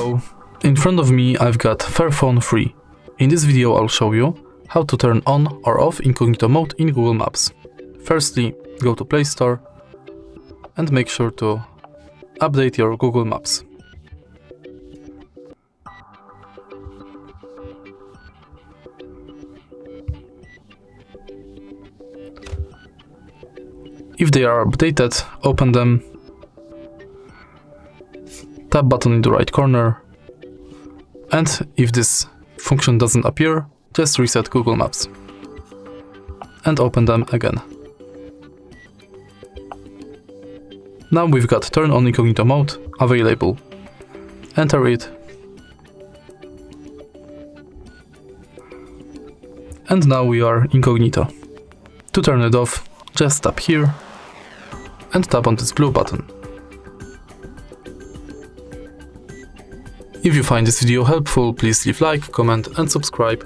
Hello, in front of me I've got Fairphone 3. In this video I'll show you how to turn on or off incognito mode in Google Maps. Firstly, go to Play Store and make sure to update your Google Maps. If they are updated, open them, tap button in the right corner, and if this function doesn't appear, just reset Google Maps and open them again. Now we've got turn on incognito mode available. Enter it, and now we are incognito. To turn it off, just tap here and tap on this blue button. If you find this video helpful, please leave like, comment and subscribe.